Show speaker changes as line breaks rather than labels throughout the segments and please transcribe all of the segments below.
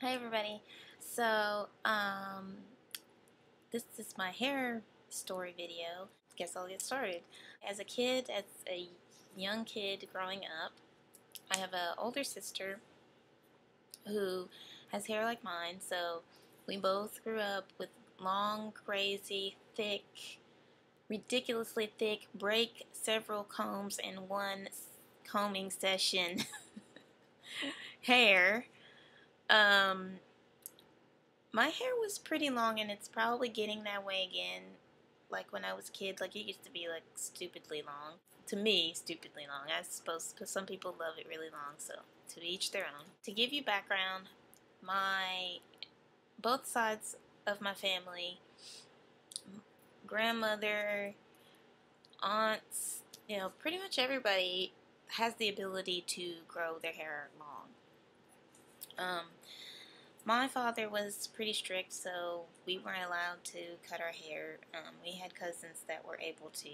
Hi everybody. So, this is my hair story video. Guess I'll get started. As a kid, as a young kid growing up, I have an older sister who has hair like mine, so we both grew up with long, crazy, thick, ridiculously thick, break several combs in one combing session hair. Um, My hair was pretty long, and it's probably getting that way again. Like when I was a kid, like it used to be like stupidly long. To me, stupidly long. I suppose because some people love it really long, so to each their own. To give you background, my both sides of my family, grandmother, aunts, pretty much everybody has the ability to grow their hair long. Um, My father was pretty strict, so we weren't allowed to cut our hair. We had cousins that were able to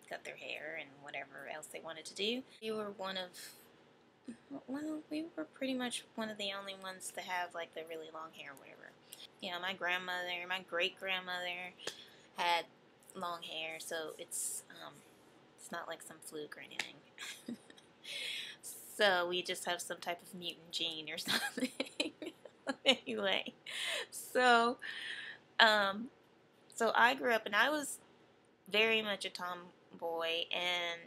cut their hair and whatever else they wanted to do. We were pretty much one of the only ones to have like the really long hair or whatever. My grandmother, my great grandmother had long hair, so it's not like some fluke or anything. So we just have some type of mutant gene or something. Anyway, so um, so I grew up and I was very much a tomboy, and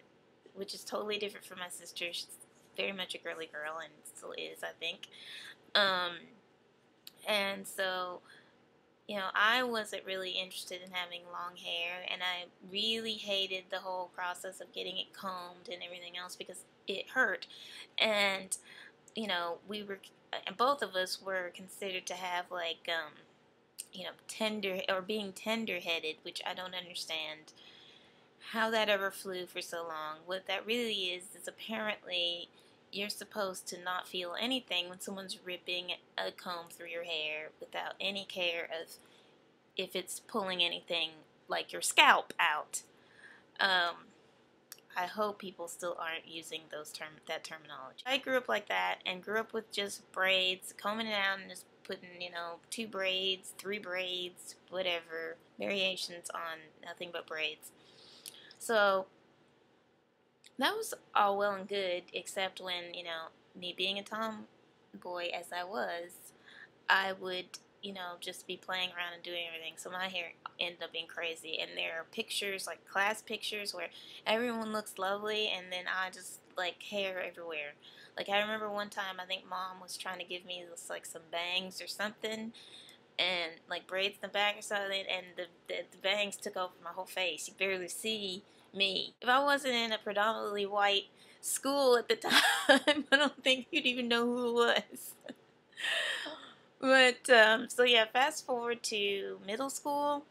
which is totally different from my sister. She's very much a girly girl and still is, I think. Um, and so I wasn't really interested in having long hair, and I really hated the whole process of getting it combed and everything else because it hurt. And we were, and both of us were considered to have like, tender or being tender-headed, which I don't understand how that ever flew for so long. What that really is apparently you're supposed to not feel anything when someone's ripping a comb through your hair without any care of if it's pulling anything like your scalp out. Um, I hope people still aren't using that terminology. I grew up like that and grew up with just braids, combing it out and just putting, 2 braids, 3 braids, whatever, variations on nothing but braids. So that was all well and good, except when, me being a tomboy as I was, I would, just be playing around and doing everything. So my hair ended up being crazy. And there are pictures, like class pictures, where everyone looks lovely, and then I just, like, hair everywhere. Like, I remember one time, I think mom was trying to give me this, like, some bangs or something, and, like, braids in the back or something, and the bangs took over my whole face. You barely see me. If I wasn't in a predominantly white school at the time, I don't think you'd even know who it was. But, so yeah, fast forward to middle school,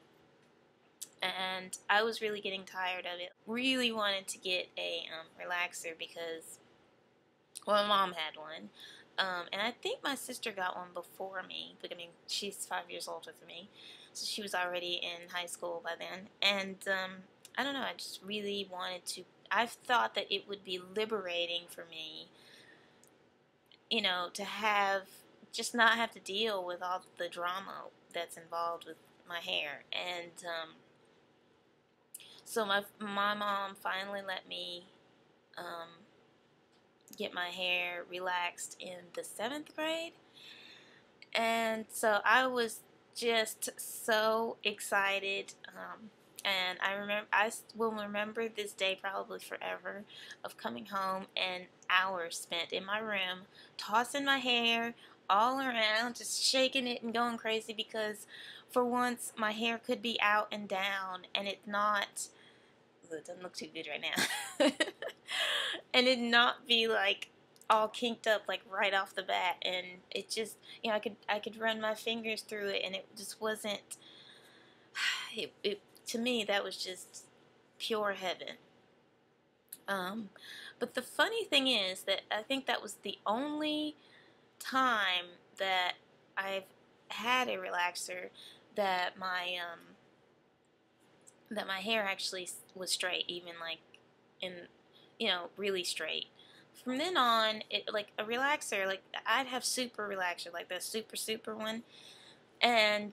and I was really getting tired of it. Really wanted to get a relaxer because, well, my mom had one. And I think my sister got one before me, but I mean, she's 5 years older than me, so she was already in high school by then. And, I don't know, I just really wanted to, I thought that it would be liberating for me, to have just not have to deal with all the drama that's involved with my hair. And so my mom finally let me um, get my hair relaxed in the 7th grade, and so I was just so excited. And I will remember this day probably forever, of coming home and hours spent in my room tossing my hair all around, just shaking it and going crazy because for once my hair could be out and down and it not, well, it doesn't look too good right now, and it not be like all kinked up like right off the bat. And it just, I could run my fingers through it and it just wasn't, it to me, that was just pure heaven. But the funny thing is that I think that was the only time that I've had a relaxer that my hair actually was straight, even like in, really straight. from then on, it like a relaxer, like I'd have super relaxer, like the super one, and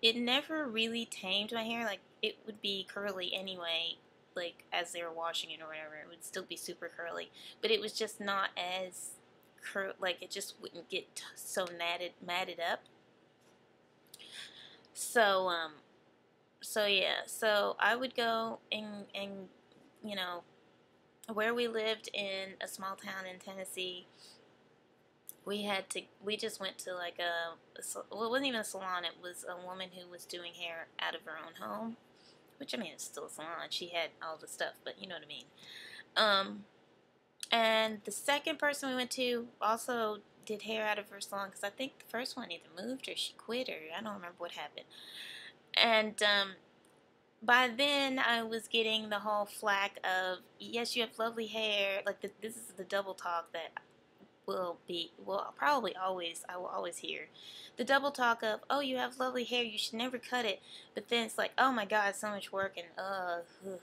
it never really tamed my hair. Like it would be curly anyway, like as they were washing it or whatever, it would still be super curly, but it was just not as like it just wouldn't get so matted up. So so yeah, so I would go and you know, where we lived in a small town in Tennessee, we just went to like well, it wasn't even a salon, it was a woman who was doing hair out of her own home, which I mean, it's still a salon, she had all the stuff, but you know what I mean. And the second person we went to also did hair out of her salon, because I think the first one either moved or she quit, or I don't remember what happened. And by then I was getting the whole flack of, yes, you have lovely hair, like this is the double talk that probably always, I will always hear the double talk of, oh, you have lovely hair, you should never cut it. But then it's like, oh my god, so much work, and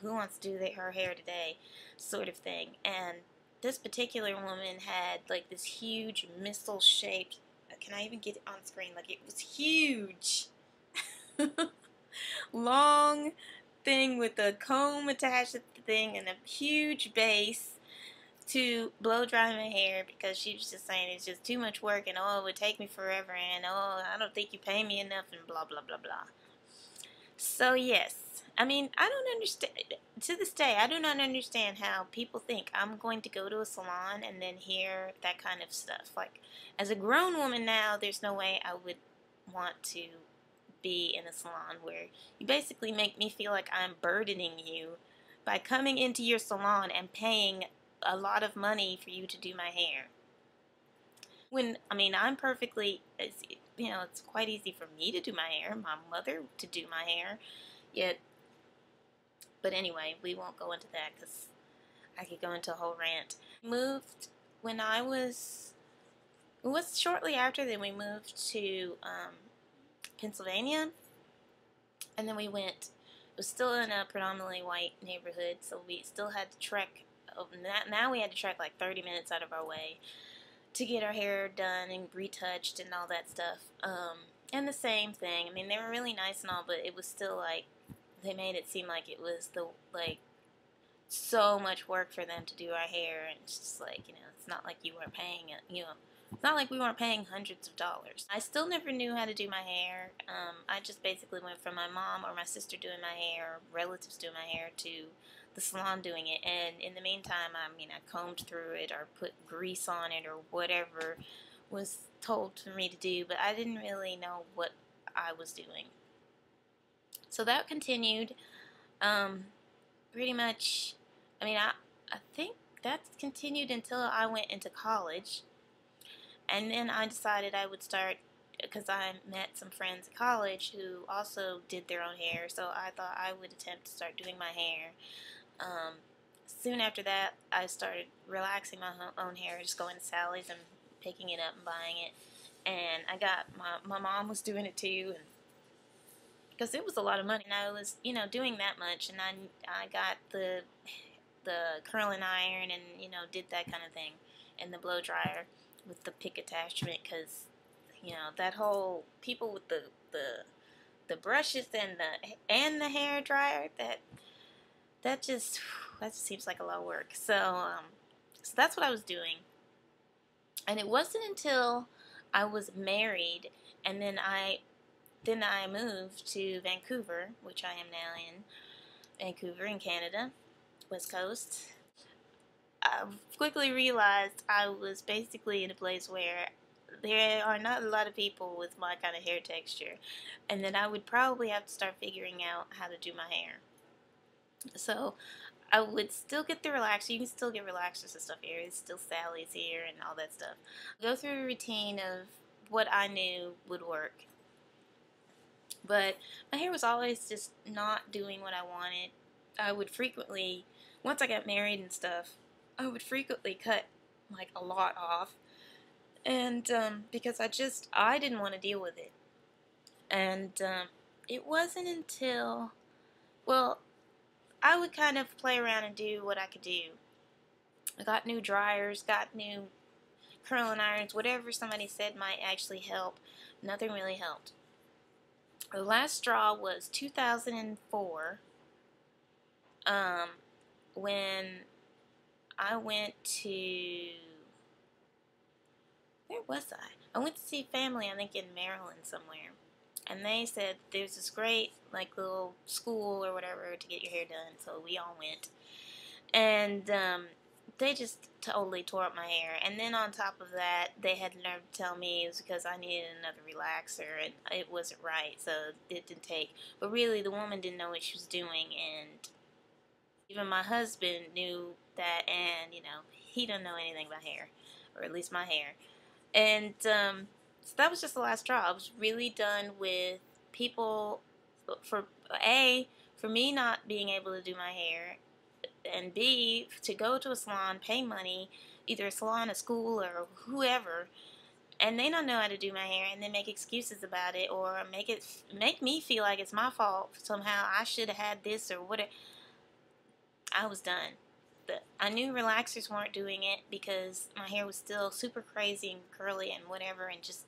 who wants to do her hair today, sort of thing. And this particular woman had like this huge missile shaped, can I even get it on screen, like it was huge long thing with a comb attached to the thing and a huge base to blow dry my hair, because she was just saying it's just too much work, and oh, it would take me forever, and oh, I don't think you pay me enough, and blah blah blah blah. So yes, I mean, I don't understand, to this day I do not understand how people think I'm going to go to a salon and then hear that kind of stuff. Like, as a grown woman now, there's no way I would want to be in a salon where you basically make me feel like I'm burdening you by coming into your salon and paying a lot of money for you to do my hair. When, I mean, I'm perfectly, you know, it's quite easy for me to do my hair, my mother to do my hair, yet, but anyway, we won't go into that because I could go into a whole rant. Moved when it was shortly after that we moved to Pennsylvania, and then we went, it was still in a predominantly white neighborhood, so we still had to trek. Now we had to trek like 30 minutes out of our way to get our hair done and retouched and all that stuff. And the same thing. I mean, they were really nice and all, but it was still like, they made it seem like it was so much work for them to do our hair, and it's just like, you know, it's not like you weren't paying it, you know. It's not like we weren't paying hundreds of dollars. I still never knew how to do my hair. I just basically went from my mom or my sister doing my hair, or relatives doing my hair, to the salon doing it. And in the meantime, I mean, I combed through it or put grease on it or whatever was told for me to do, but I didn't really know what I was doing. So that continued pretty much, I mean, I think that continued until I went into college. And then I decided I would start, because I met some friends at college who also did their own hair, so I thought I would attempt to start doing my hair. Soon after that, I started relaxing my own hair, just going to Sally's and picking it up and buying it. And I got, my mom was doing it too, and because it was a lot of money, and I was, you know, doing that much, and I got the curling iron, and, you know, did that kind of thing, and the blow dryer with the pick attachment, because, you know, that whole, people with the brushes and the hair dryer, that just seems like a lot of work. So so that's what I was doing. And it wasn't until I was married, and then I moved to Vancouver, which I am now in Vancouver in Canada, West Coast. I quickly realized I was basically in a place where there are not a lot of people with my kind of hair texture, and then I would probably have to start figuring out how to do my hair. So I would still get the relaxer. You can still get relaxers and stuff here. It's still Sally's here and all that stuff. Go through a routine of what I knew would work. But my hair was always just not doing what I wanted. I would frequently, once I got married and stuff, I would frequently cut like a lot off, and because I didn't want to deal with it. And it wasn't until, well, I would kind of play around and do what I could do. I got new dryers, got new curling irons, whatever somebody said might actually help. Nothing really helped. The last straw was 2004, um, when I went to, where was I? I went to see family, I think in Maryland somewhere. And they said there's this great, like, little school or whatever to get your hair done. So we all went. And they just totally tore up my hair. And then on top of that, they had the nerve to tell me it was because I needed another relaxer and it wasn't right, so it didn't take. But really, the woman didn't know what she was doing, and even my husband knew that, and he didn't know anything about hair, or at least my hair. And so that was just the last straw. I was really done with people for me not being able to do my hair, and B, to go to a salon, pay money, either a salon, a school, or whoever, and they don't know how to do my hair, and then make excuses about it, or make me feel like it's my fault somehow. I should have had this or whatever. I was done. I knew relaxers weren't doing it because my hair was still super crazy and curly and whatever, and just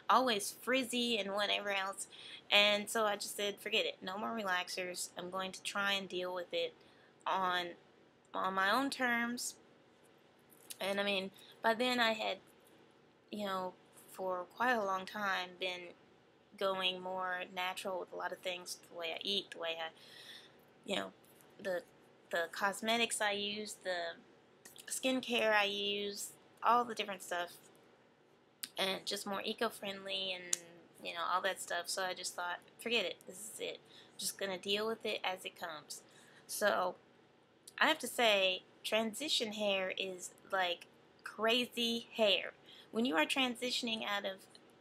always frizzy and whatever else. And so I just said, forget it. No more relaxers. I'm going to try and deal with it on my own terms. And I mean, by then I had, for quite a long time been going more natural with a lot of things, the way I eat, the way I, the cosmetics I use, the skincare I use, all the different stuff, and just more eco-friendly and, all that stuff. So I just thought, forget it. This is it. I'm just going to deal with it as it comes. So I have to say, transition hair is like crazy hair. When you are transitioning out of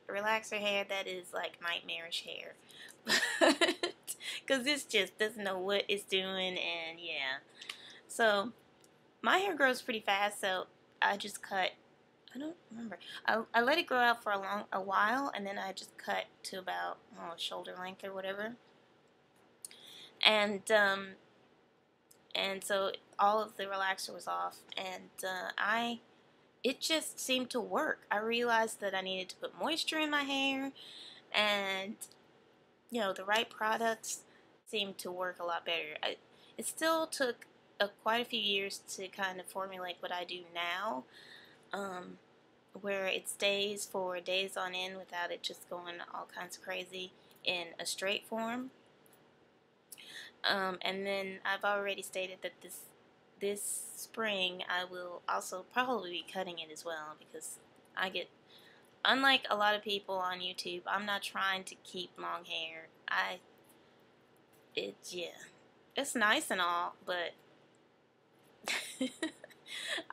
relaxer hair, that is like nightmarish hair. Because this just doesn't know what it's doing, and yeah. So my hair grows pretty fast, so I just cut. I don't remember. I let it grow out for a while, and then I just cut to about shoulder length or whatever. And so all of the relaxer was off, and it just seemed to work. I realized that I needed to put moisture in my hair, and the right products seemed to work a lot better. It still took quite a few years to kind of formulate what I do now, where it stays for days on end without it just going all kinds of crazy in a straight form. And then I've already stated that this spring I will also probably be cutting it as well, because unlike a lot of people on YouTube, I'm not trying to keep long hair. It's nice and all, but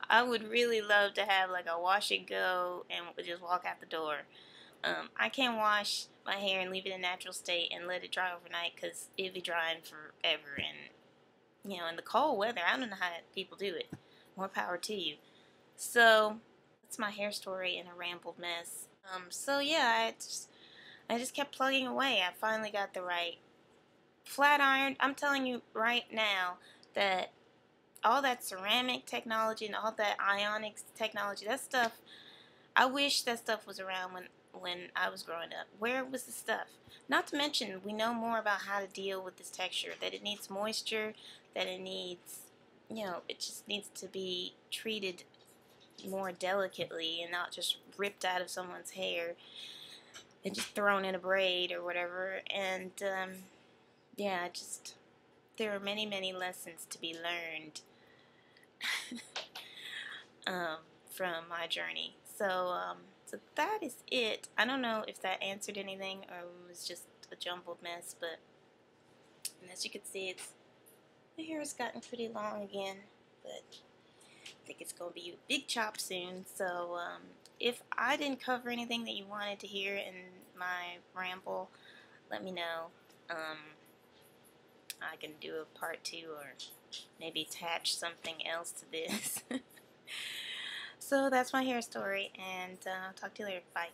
I would really love to have like a wash and go and just walk out the door. I can't wash my hair and leave it in natural state and let it dry overnight, because it'd be drying forever. And in the cold weather, I don't know how people do it. More power to you. So that's my hair story in a rambled mess. So yeah, I just kept plugging away. I finally got the right flat iron. I'm telling you right now that all that ceramic technology and all that ionics technology, that stuff, I wish that stuff was around when I was growing up. Where was the stuff? Not to mention, we know more about how to deal with this texture, that it needs moisture, that it needs, it just needs to be treated more delicately and not just ripped out of someone's hair and just thrown in a braid or whatever. And yeah, there are many, many lessons to be learned from my journey. So that is it. I don't know if that answered anything or it was just a jumbled mess, but as you can see, the hair has gotten pretty long again, but I think it's going to be a big chop soon. So if I didn't cover anything that you wanted to hear in my ramble, let me know. I can do a part 2 or maybe attach something else to this. So that's my hair story, and I'll talk to you later. Bye.